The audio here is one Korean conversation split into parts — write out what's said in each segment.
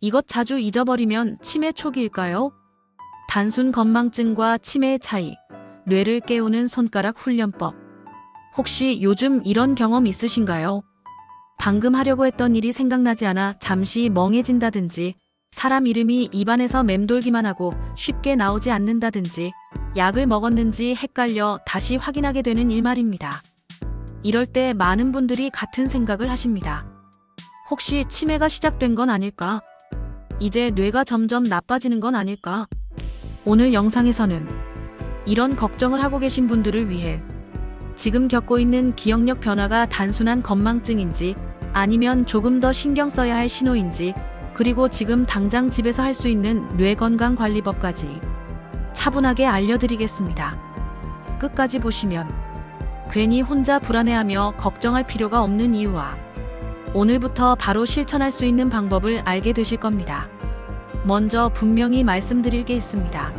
이것 자주 잊어버리면 치매 초기일까요? 단순 건망증과 치매의 차이, 뇌를 깨우는 손가락 훈련법. 혹시 요즘 이런 경험 있으신가요? 방금 하려고 했던 일이 생각나지 않아 잠시 멍해진다든지, 사람 이름이 입안에서 맴돌기만 하고 쉽게 나오지 않는다든지, 약을 먹었는지 헷갈려 다시 확인하게 되는 일 말입니다. 이럴 때 많은 분들이 같은 생각을 하십니다. 혹시 치매가 시작된 건 아닐까? 이제 뇌가 점점 나빠지는 건 아닐까? 오늘 영상에서는 이런 걱정을 하고 계신 분들을 위해 지금 겪고 있는 기억력 변화가 단순한 건망증인지 아니면 조금 더 신경 써야 할 신호인지, 그리고 지금 당장 집에서 할 수 있는 뇌건강관리법까지 차분하게 알려드리겠습니다. 끝까지 보시면 괜히 혼자 불안해하며 걱정할 필요가 없는 이유와 오늘부터 바로 실천할 수 있는 방법을 알게 되실 겁니다. 먼저 분명히 말씀드릴 게 있습니다.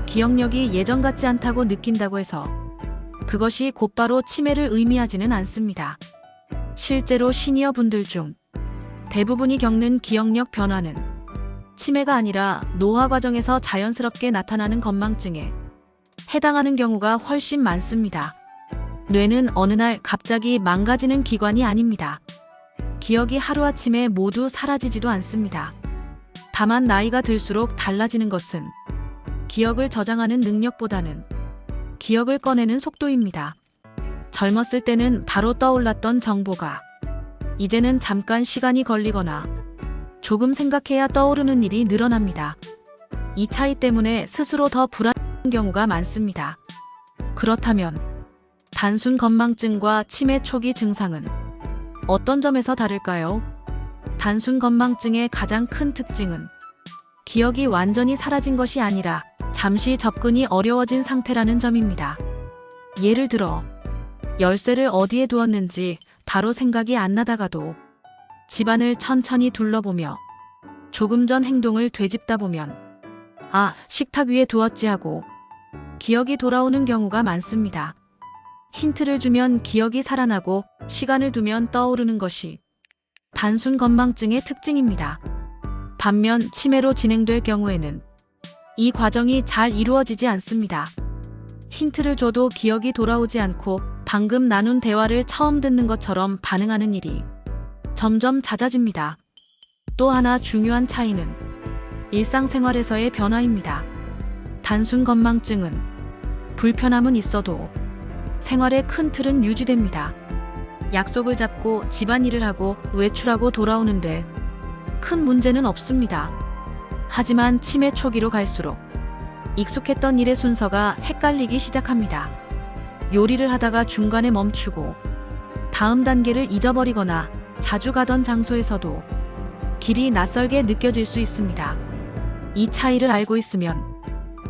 기억력이 예전 같지 않다고 느낀다고 해서 그것이 곧바로 치매를 의미하지는 않습니다. 실제로 시니어 분들 중 대부분이 겪는 기억력 변화는 치매가 아니라 노화 과정에서 자연스럽게 나타나는 건망증에 해당하는 경우가 훨씬 많습니다. 뇌는 어느 날 갑자기 망가지는 기관이 아닙니다. 기억이 하루아침에 모두 사라지지도 않습니다. 다만 나이가 들수록 달라지는 것은 기억을 저장하는 능력보다는 기억을 꺼내는 속도입니다. 젊었을 때는 바로 떠올랐던 정보가 이제는 잠깐 시간이 걸리거나 조금 생각해야 떠오르는 일이 늘어납니다. 이 차이 때문에 스스로 더 불안한 경우가 많습니다. 그렇다면 단순 건망증과 치매 초기 증상은 어떤 점에서 다를까요? 단순 건망증의 가장 큰 특징은 기억이 완전히 사라진 것이 아니라 잠시 접근이 어려워진 상태라는 점입니다. 예를 들어 열쇠를 어디에 두었는지 바로 생각이 안 나다가도 집안을 천천히 둘러보며 조금 전 행동을 되짚다 보면 식탁 위에 두었지 하고 기억이 돌아오는 경우가 많습니다. 힌트를 주면 기억이 살아나고 시간을 두면 떠오르는 것이 단순 건망증의 특징입니다. 반면 치매로 진행될 경우에는 이 과정이 잘 이루어지지 않습니다. 힌트를 줘도 기억이 돌아오지 않고 방금 나눈 대화를 처음 듣는 것처럼 반응하는 일이 점점 잦아집니다. 또 하나 중요한 차이는 일상생활에서의 변화입니다. 단순 건망증은 불편함은 있어도 생활의 큰 틀은 유지됩니다. 약속을 잡고 집안일을 하고 외출하고 돌아오는데 큰 문제는 없습니다. 하지만 치매 초기로 갈수록 익숙했던 일의 순서가 헷갈리기 시작합니다. 요리를 하다가 중간에 멈추고 다음 단계를 잊어버리거나 자주 가던 장소에서도 길이 낯설게 느껴질 수 있습니다. 이 차이를 알고 있으면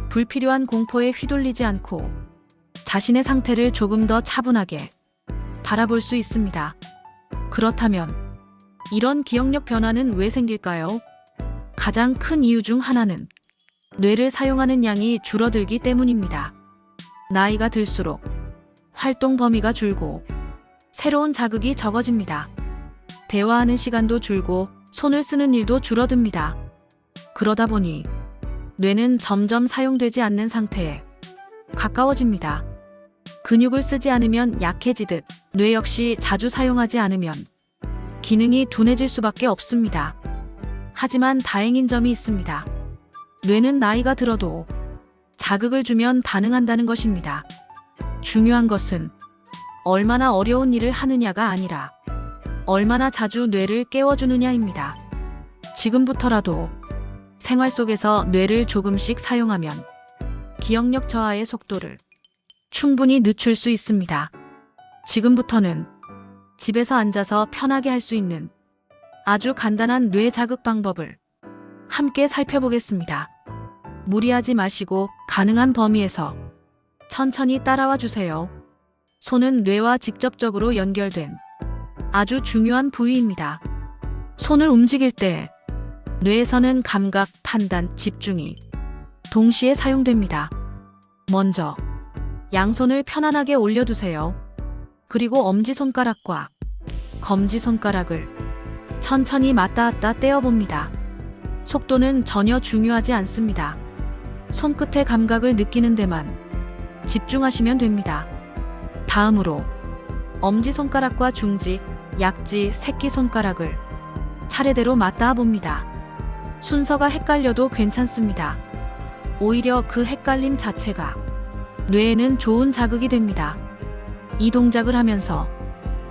불필요한 공포에 휘둘리지 않고 자신의 상태를 조금 더 차분하게 바라볼 수 있습니다. 그렇다면 이런 기억력 변화는 왜 생길까요? 가장 큰 이유 중 하나는 뇌를 사용하는 양이 줄어들기 때문입니다. 나이가 들수록 활동 범위가 줄고 새로운 자극이 적어집니다. 대화하는 시간도 줄고 손을 쓰는 일도 줄어듭니다. 그러다 보니 뇌는 점점 사용되지 않는 상태에 가까워집니다. 근육을 쓰지 않으면 약해지듯 뇌 역시 자주 사용하지 않으면 기능이 둔해질 수밖에 없습니다. 하지만 다행인 점이 있습니다. 뇌는 나이가 들어도 자극을 주면 반응한다는 것입니다. 중요한 것은 얼마나 어려운 일을 하느냐가 아니라 얼마나 자주 뇌를 깨워주느냐입니다. 지금부터라도 생활 속에서 뇌를 조금씩 사용하면 기억력 저하의 속도를 충분히 늦출 수 있습니다. 지금부터는 집에서 앉아서 편하게 할 수 있는 아주 간단한 뇌 자극 방법을 함께 살펴보겠습니다. 무리하지 마시고 가능한 범위에서 천천히 따라와 주세요. 손은 뇌와 직접적으로 연결된 아주 중요한 부위입니다. 손을 움직일 때 뇌에서는 감각, 판단, 집중이 동시에 사용됩니다. 먼저 양손을 편안하게 올려두세요. 그리고 엄지손가락과 검지손가락을 천천히 맞닿았다 떼어봅니다. 속도는 전혀 중요하지 않습니다. 손끝의 감각을 느끼는 데만 집중하시면 됩니다. 다음으로 엄지손가락과 중지, 약지, 새끼손가락을 차례대로 맞닿아 봅니다. 순서가 헷갈려도 괜찮습니다. 오히려 그 헷갈림 자체가 뇌에는 좋은 자극이 됩니다. 이 동작을 하면서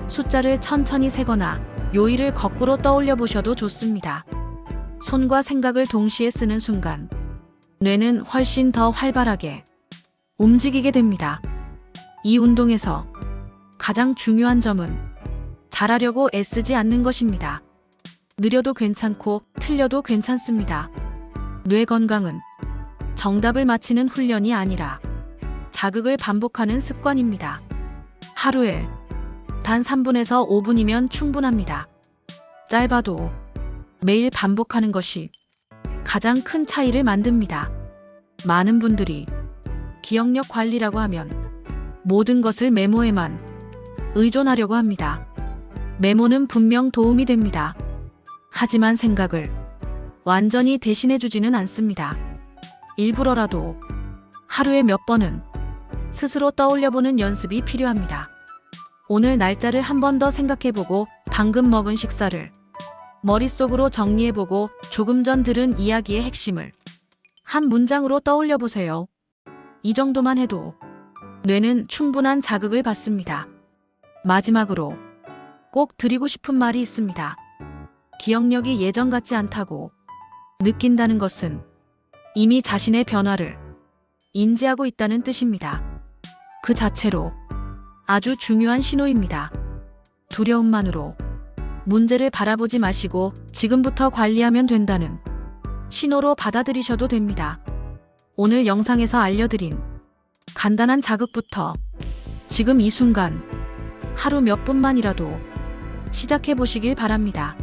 숫자를 천천히 세거나 요일을 거꾸로 떠올려 보셔도 좋습니다. 손과 생각을 동시에 쓰는 순간 뇌는 훨씬 더 활발하게 움직이게 됩니다. 이 운동에서 가장 중요한 점은 잘하려고 애쓰지 않는 것입니다. 느려도 괜찮고 틀려도 괜찮습니다. 뇌 건강은 정답을 맞히는 훈련이 아니라 자극을 반복하는 습관입니다. 하루에 단 3분에서 5분이면 충분합니다. 짧아도 매일 반복하는 것이 가장 큰 차이를 만듭니다. 많은 분들이 기억력 관리라고 하면 모든 것을 메모에만 의존하려고 합니다. 메모는 분명 도움이 됩니다. 하지만 생각을 완전히 대신해주지는 않습니다. 일부러라도 하루에 몇 번은 스스로 떠올려보는 연습이 필요합니다. 오늘 날짜를 한 번 더 생각해보고 방금 먹은 식사를 머릿속으로 정리해보고 조금 전 들은 이야기의 핵심을 한 문장으로 떠올려보세요. 이 정도만 해도 뇌는 충분한 자극을 받습니다. 마지막으로 꼭 드리고 싶은 말이 있습니다. 기억력이 예전 같지 않다고 느낀다는 것은 이미 자신의 변화를 인지하고 있다는 뜻입니다. 그 자체로 아주 중요한 신호입니다. 두려움만으로 문제를 바라보지 마시고 지금부터 관리하면 된다는 신호로 받아들이셔도 됩니다. 오늘 영상에서 알려드린 간단한 자극부터 지금 이 순간 하루 몇 분만이라도 시작해 보시길 바랍니다.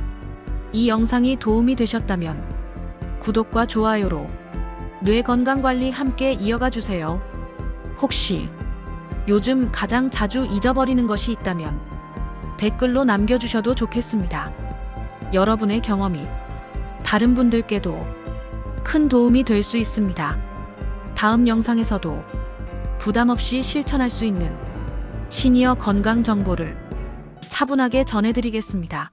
이 영상이 도움이 되셨다면 구독과 좋아요로 뇌 건강 관리 함께 이어가 주세요. 혹시 요즘 가장 자주 잊어버리는 것이 있다면 댓글로 남겨주셔도 좋겠습니다. 여러분의 경험이 다른 분들께도 큰 도움이 될 수 있습니다. 다음 영상에서도 부담 없이 실천할 수 있는 시니어 건강 정보를 차분하게 전해드리겠습니다.